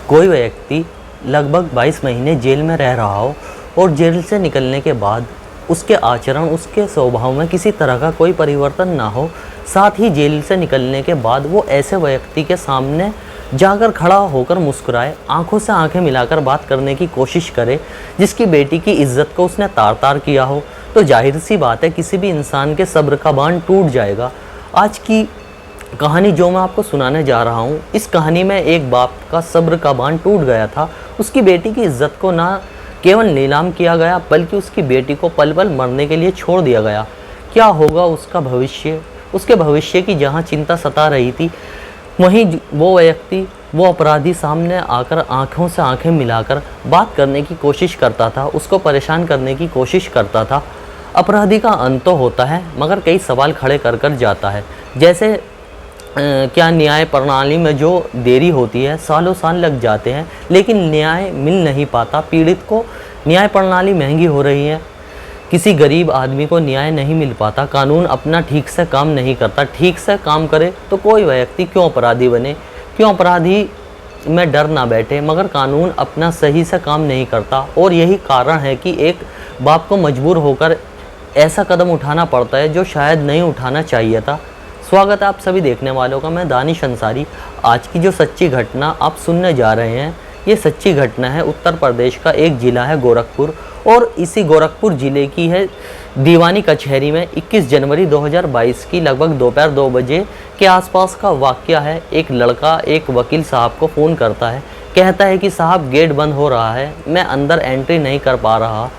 कोई व्यक्ति लगभग 22 महीने जेल में रह रहा हो और जेल से निकलने के बाद उसके आचरण, उसके स्वभाव में किसी तरह का कोई परिवर्तन ना हो, साथ ही जेल से निकलने के बाद वो ऐसे व्यक्ति के सामने जाकर खड़ा होकर मुस्कुराए, आंखों से आंखें मिलाकर बात करने की कोशिश करे, जिसकी बेटी की इज्जत को उसने तार तार किया हो, तो जाहिर सी बात है किसी भी इंसान के सब्र का बांध टूट जाएगा। आज की कहानी जो मैं आपको सुनाने जा रहा हूँ, इस कहानी में एक बाप का सब्र का बांध टूट गया था। उसकी बेटी की इज्जत को ना केवल नीलाम किया गया, बल्कि उसकी बेटी को पल पल मरने के लिए छोड़ दिया गया। क्या होगा उसका भविष्य? उसके भविष्य की जहाँ चिंता सता रही थी, वहीं वो व्यक्ति, वो अपराधी सामने आकर आंखों से आंखें मिलाकर बात करने की कोशिश करता था, उसको परेशान करने की कोशिश करता था। अपराधी का अंत तो होता है, मगर कई सवाल खड़े कर कर जाता है। जैसे क्या न्याय प्रणाली में जो देरी होती है, सालों साल लग जाते हैं, लेकिन न्याय मिल नहीं पाता। पीड़ित को न्याय प्रणाली महंगी हो रही है, किसी गरीब आदमी को न्याय नहीं मिल पाता, कानून अपना ठीक से काम नहीं करता। ठीक से काम करे तो कोई व्यक्ति क्यों अपराधी बने, क्यों अपराधी में डर ना बैठे, मगर कानून अपना सही से काम नहीं करता। और यही कारण है कि एक बाप को मजबूर होकर ऐसा कदम उठाना पड़ता है जो शायद नहीं उठाना चाहिए था। स्वागत है आप सभी देखने वालों का, मैं दानिश अंसारी। आज की जो सच्ची घटना आप सुनने जा रहे हैं, ये सच्ची घटना है उत्तर प्रदेश का एक ज़िला है गोरखपुर, और इसी गोरखपुर ज़िले की है दीवानी कचहरी में 21 जनवरी 2022 की लगभग दोपहर 2 बजे के आसपास का वाक़या है। एक लड़का एक वकील साहब को फ़ोन करता है, कहता है कि साहब गेट बंद हो रहा है, मैं अंदर एंट्री नहीं कर पा रहा,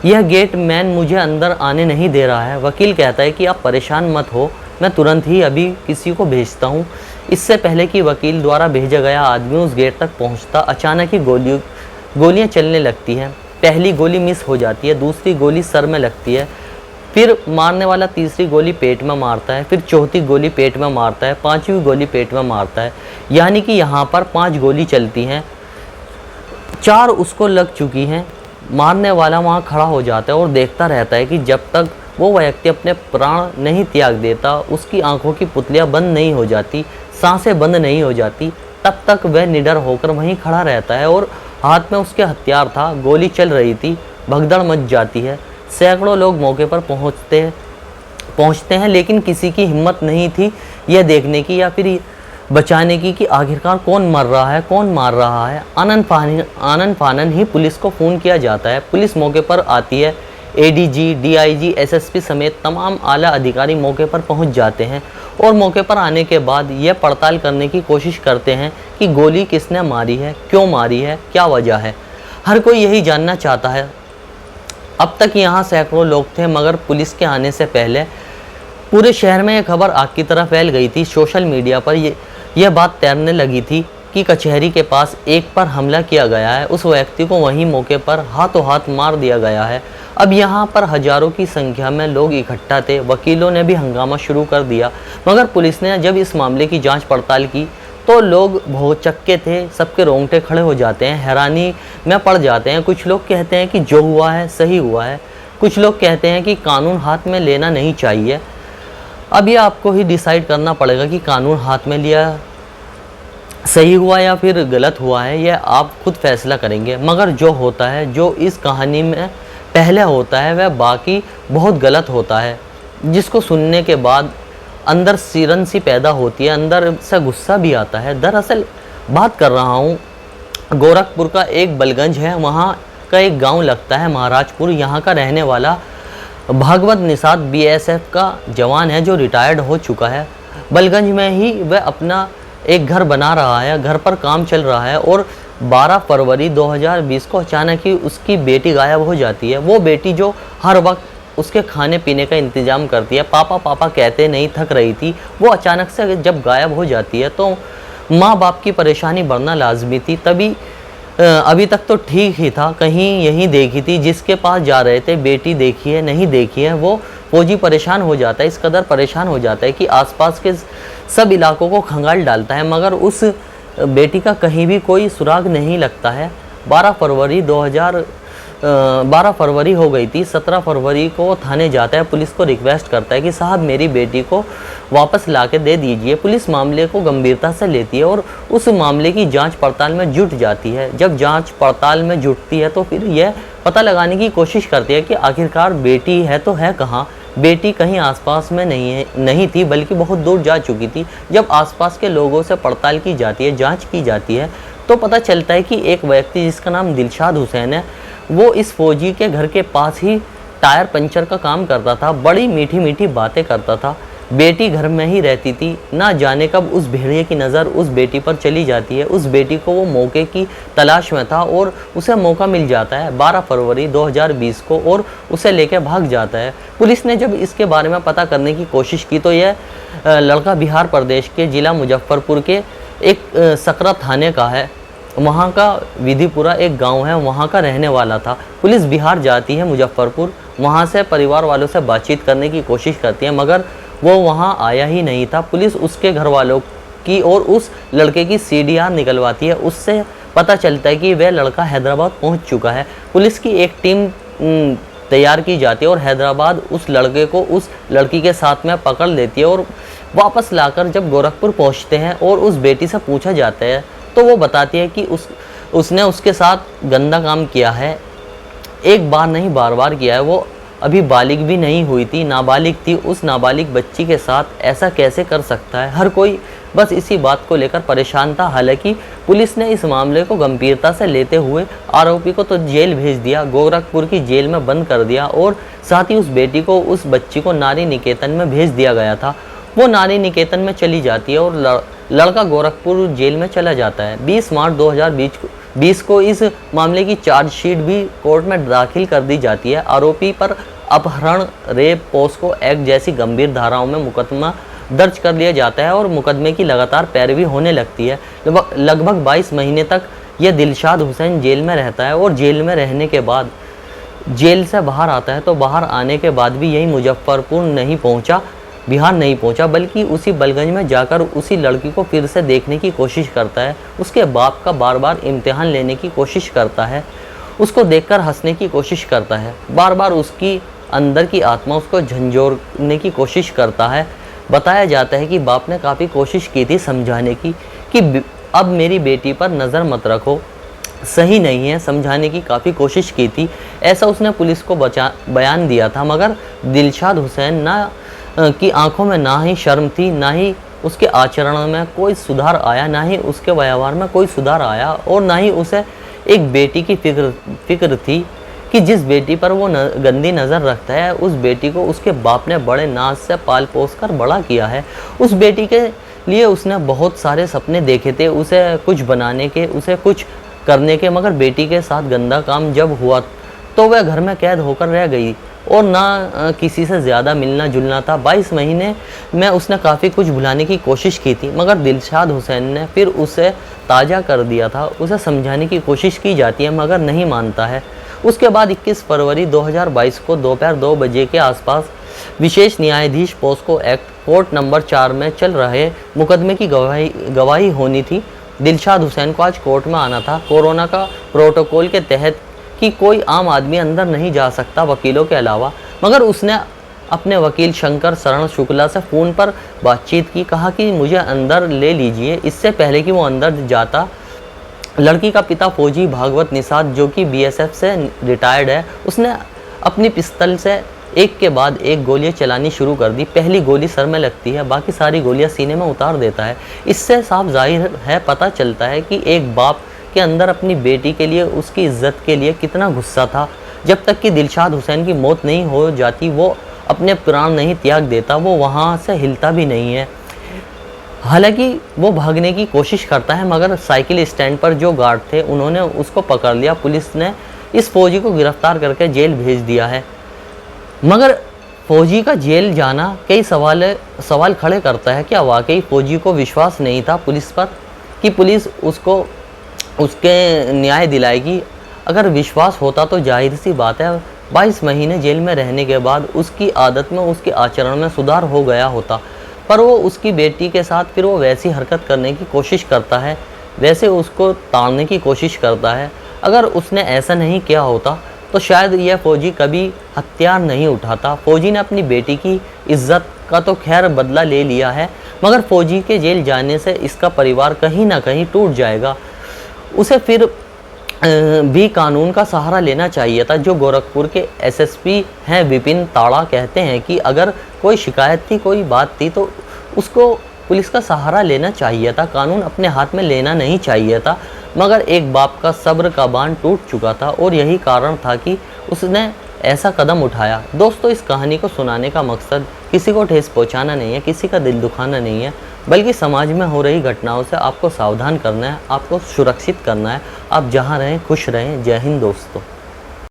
यह गेट मैन मुझे अंदर आने नहीं दे रहा है। वकील कहता है कि आप परेशान मत हो, मैं तुरंत ही अभी किसी को भेजता हूँ। इससे पहले कि वकील द्वारा भेजा गया आदमी उस गेट तक पहुँचता, अचानक ही गोलियाँ चलने लगती हैं। पहली गोली मिस हो जाती है, दूसरी गोली सर में लगती है, फिर मारने वाला तीसरी गोली पेट में मारता है, फिर चौथी गोली पेट में मारता है, पाँचवीं गोली पेट में मारता है। यानी कि यहाँ पर 5 गोली चलती हैं, 4 उसको लग चुकी हैं। मारने वाला वहाँ खड़ा हो जाता है और देखता रहता है कि जब तक वो व्यक्ति अपने प्राण नहीं त्याग देता, उसकी आंखों की पुतलियाँ बंद नहीं हो जाती, सांसें बंद नहीं हो जाती, तब तक वह निडर होकर वहीं खड़ा रहता है। और हाथ में उसके हथियार था, गोली चल रही थी, भगदड़ मच जाती है। सैकड़ों लोग मौके पर पहुंचते हैं, लेकिन किसी की हिम्मत नहीं थी यह देखने की या फिर बचाने की कि आखिरकार कौन मर रहा है, कौन मार रहा है। आनन फानन ही पुलिस को फ़ोन किया जाता है। पुलिस मौके पर आती है, एडीजी, डीआईजी, एसएसपी समेत तमाम आला अधिकारी मौके पर पहुंच जाते हैं और मौके पर आने के बाद यह पड़ताल करने की कोशिश करते हैं कि गोली किसने मारी है, क्यों मारी है, क्या वजह है। हर कोई यही जानना चाहता है। अब तक यहाँ सैकड़ों लोग थे, मगर पुलिस के आने से पहले पूरे शहर में यह खबर आग की तरह फैल गई थी। सोशल मीडिया पर यह बात तैरने लगी थी कि कचहरी के पास एक पर हमला किया गया है, उस व्यक्ति को वहीं मौके पर हाथों हाथ मार दिया गया है। अब यहाँ पर हजारों की संख्या में लोग इकट्ठा थे, वकीलों ने भी हंगामा शुरू कर दिया। मगर पुलिस ने जब इस मामले की जांच पड़ताल की तो लोग भौचक्के थे, सबके रोंगटे खड़े हो जाते हैं, हैरानी में पड़ जाते हैं। कुछ लोग कहते हैं कि जो हुआ है सही हुआ है, कुछ लोग कहते हैं कि कानून हाथ में लेना नहीं चाहिए। अब ये आपको ही डिसाइड करना पड़ेगा कि कानून हाथ में लिया सही हुआ या फिर गलत हुआ है, यह आप खुद फैसला करेंगे। मगर जो होता है, जो इस कहानी में पहले होता है, वह बाकी बहुत गलत होता है, जिसको सुनने के बाद अंदर सिरन सी पैदा होती है, अंदर से गुस्सा भी आता है। दरअसल बात कर रहा हूँ गोरखपुर का एक बलगंज है, वहाँ का एक गांव लगता है महाराजपुर। यहाँ का रहने वाला भागवत निषाद बीएसएफ का जवान है जो रिटायर्ड हो चुका है। बलगंज में ही वह अपना एक घर बना रहा है, घर पर काम चल रहा है। और 12 फरवरी 2020 को अचानक ही उसकी बेटी गायब हो जाती है। वो बेटी जो हर वक्त उसके खाने पीने का इंतज़ाम करती है, पापा पापा कहते नहीं थक रही थी, वो अचानक से जब गायब हो जाती है तो माँ बाप की परेशानी बढ़ना लाजमी थी। तभी अभी तक तो ठीक ही था, कहीं यहीं देखी थी, जिसके पास जा रहे थे बेटी देखी है नहीं देखी है, वो फौजी परेशान हो जाता है, इस कदर परेशान हो जाता है कि आसपास के सब इलाकों को खंगाल डालता है, मगर उस बेटी का कहीं भी कोई सुराग नहीं लगता है। 12 फरवरी 12 फरवरी हो गई थी। 17 फरवरी को थाने जाता है, पुलिस को रिक्वेस्ट करता है कि साहब मेरी बेटी को वापस ला के दे दीजिए। पुलिस मामले को गंभीरता से लेती है और उस मामले की जांच पड़ताल में जुट जाती है। जब जांच पड़ताल में जुटती है तो फिर यह पता लगाने की कोशिश करती है कि आखिरकार बेटी है तो है कहाँ। बेटी कहीं आसपास में नहीं थी, बल्कि बहुत दूर जा चुकी थी। जब आसपास के लोगों से पड़ताल की जाती है, जांच की जाती है, तो पता चलता है कि एक व्यक्ति जिसका नाम दिलशाद हुसैन है, वो इस फौजी के घर के पास ही टायर पंचर का काम करता था। बड़ी मीठी मीठी बातें करता था। बेटी घर में ही रहती थी। ना जाने कब उस भेड़िए की नज़र उस बेटी पर चली जाती है। उस बेटी को वो मौके की तलाश में था और उसे मौका मिल जाता है 12 फरवरी 2020 को, और उसे लेकर भाग जाता है। पुलिस ने जब इसके बारे में पता करने की कोशिश की तो यह लड़का बिहार प्रदेश के ज़िला मुजफ्फरपुर के एक सकरा थाने का है। वहाँ का विधिपुरा एक गांव है, वहाँ का रहने वाला था। पुलिस बिहार जाती है मुजफ्फरपुर, वहाँ से परिवार वालों से बातचीत करने की कोशिश करती है, मगर वो वहाँ आया ही नहीं था। पुलिस उसके घर वालों की और उस लड़के की CDR निकलवाती है। उससे पता चलता है कि वह लड़का हैदराबाद पहुँच चुका है। पुलिस की एक टीम तैयार की जाती है और हैदराबाद उस लड़के को उस लड़की के साथ में पकड़ लेती है। और वापस लाकर जब गोरखपुर पहुँचते हैं और उस बेटी से पूछा जाता है तो वो बताती है कि उसने उसके साथ गंदा काम किया है। एक बार नहीं, बार बार किया है। वो अभी बालिग भी नहीं हुई थी, नाबालिग थी। उस नाबालिग बच्ची के साथ ऐसा कैसे कर सकता है। हर कोई बस इसी बात को लेकर परेशान था। हालांकि पुलिस ने इस मामले को गंभीरता से लेते हुए आरोपी को तो जेल भेज दिया, गोरखपुर की जेल में बंद कर दिया, और साथ ही उस बेटी को, उस बच्ची को नारी निकेतन में भेज दिया गया था। वो नारी निकेतन में चली जाती है और लड़का गोरखपुर जेल में चला जाता है। 20 मार्च 2020 को इस मामले की चार्जशीट भी कोर्ट में दाखिल कर दी जाती है। आरोपी पर अपहरण, रेप, पोस्को एक्ट जैसी गंभीर धाराओं में मुकदमा दर्ज कर लिया जाता है और मुकदमे की लगातार पैरवी होने लगती है। लगभग 22 महीने तक यह दिलशाद हुसैन जेल में रहता है और जेल में रहने के बाद जेल से बाहर आता है। तो बाहर आने के बाद भी यही मुजफ्फरपुर नहीं पहुंचा, बिहार नहीं पहुंचा, बल्कि उसी बलगंज में जाकर उसी लड़की को फिर से देखने की कोशिश करता है। उसके बाप का बार बार इम्तिहान लेने की कोशिश करता है, उसको देखकर हंसने की कोशिश करता है, बार बार उसकी अंदर की आत्मा उसको झंझोरने की कोशिश करता है। बताया जाता है कि बाप ने काफ़ी कोशिश की थी समझाने की कि अब मेरी बेटी पर नज़र मत रखो, सही नहीं है, समझाने की काफ़ी कोशिश की थी। ऐसा उसने पुलिस को बयान दिया था, मगर दिलशाद हुसैन की आंखों में ना ही शर्म थी, ना ही उसके आचरण में कोई सुधार आया, ना ही उसके व्यवहार में कोई सुधार आया, और ना ही उसे एक बेटी की फिक्र थी कि जिस बेटी पर वो गंदी नज़र रखता है, उस बेटी को उसके बाप ने बड़े नाज से पाल पोस कर बड़ा किया है। उस बेटी के लिए उसने बहुत सारे सपने देखे थे, उसे कुछ बनाने के, उसे कुछ करने के, मगर बेटी के साथ गंदा काम जब हुआ तो वह घर में कैद होकर रह गई और ना किसी से ज़्यादा मिलना जुलना था। 22 महीने में उसने काफ़ी कुछ भुलाने की कोशिश की थी, मगर दिलशाद हुसैन ने फिर उसे ताज़ा कर दिया था। उसे समझाने की कोशिश की जाती है, मगर नहीं मानता है। उसके बाद 21 फरवरी 2022 को दोपहर 2 बजे के आसपास विशेष न्यायाधीश पोस्को एक्ट कोर्ट नंबर 4 में चल रहे मुकदमे की गवाही होनी थी। दिलशाद हुसैन को आज कोर्ट में आना था। कोरोना का प्रोटोकॉल के तहत कि कोई आम आदमी अंदर नहीं जा सकता वकीलों के अलावा, मगर उसने अपने वकील शंकर शरण शुक्ला से फ़ोन पर बातचीत की, कहा कि मुझे अंदर ले लीजिए। इससे पहले कि वो अंदर जाता, लड़की का पिता फौजी भागवत निषाद, जो कि BSF से रिटायर्ड है, उसने अपनी पिस्तल से एक के बाद एक गोलियां चलानी शुरू कर दी। पहली गोली सर में लगती है, बाकी सारी गोलियां सीने में उतार देता है। इससे साफ जाहिर है, पता चलता है कि एक बाप के अंदर अपनी बेटी के लिए, उसकी इज्जत के लिए कितना गुस्सा था। जब तक कि दिलशाद हुसैन की मौत नहीं हो जाती, वो अपने प्राण नहीं त्याग देता, वो वहाँ से हिलता भी नहीं है। हालांकि वो भागने की कोशिश करता है, मगर साइकिल स्टैंड पर जो गार्ड थे उन्होंने उसको पकड़ लिया। पुलिस ने इस फौजी को गिरफ्तार करके जेल भेज दिया है, मगर फौजी का जेल जाना कई सवाल खड़े करता है। क्या वाकई फौजी को विश्वास नहीं था पुलिस पर कि पुलिस उसको उसके न्याय दिलाएगी? अगर विश्वास होता तो जाहिर सी बात है 22 महीने जेल में रहने के बाद उसकी आदत में, उसके आचरण में सुधार हो गया होता। पर वो उसकी बेटी के साथ फिर वो वैसी हरकत करने की कोशिश करता है, वैसे उसको ताड़ने की कोशिश करता है। अगर उसने ऐसा नहीं किया होता तो शायद यह फौजी कभी हथियार नहीं उठाता। फौजी ने अपनी बेटी की इज्जत का तो खैर बदला ले लिया है, मगर फौजी के जेल जाने से इसका परिवार कहीं ना कहीं टूट जाएगा। उसे फिर भी कानून का सहारा लेना चाहिए था। जो गोरखपुर के एसएसपी हैं विपिन ताड़ा कहते हैं कि अगर कोई शिकायत थी, कोई बात थी, तो उसको पुलिस का सहारा लेना चाहिए था, कानून अपने हाथ में लेना नहीं चाहिए था। मगर एक बाप का सब्र का बांध टूट चुका था और यही कारण था कि उसने ऐसा कदम उठाया। दोस्तों, इस कहानी को सुनाने का मकसद किसी को ठेस पहुंचाना नहीं है, किसी का दिल दुखाना नहीं है, बल्कि समाज में हो रही घटनाओं से आपको सावधान करना है, आपको सुरक्षित करना है। आप जहां रहें खुश रहें। जय हिंद दोस्तों।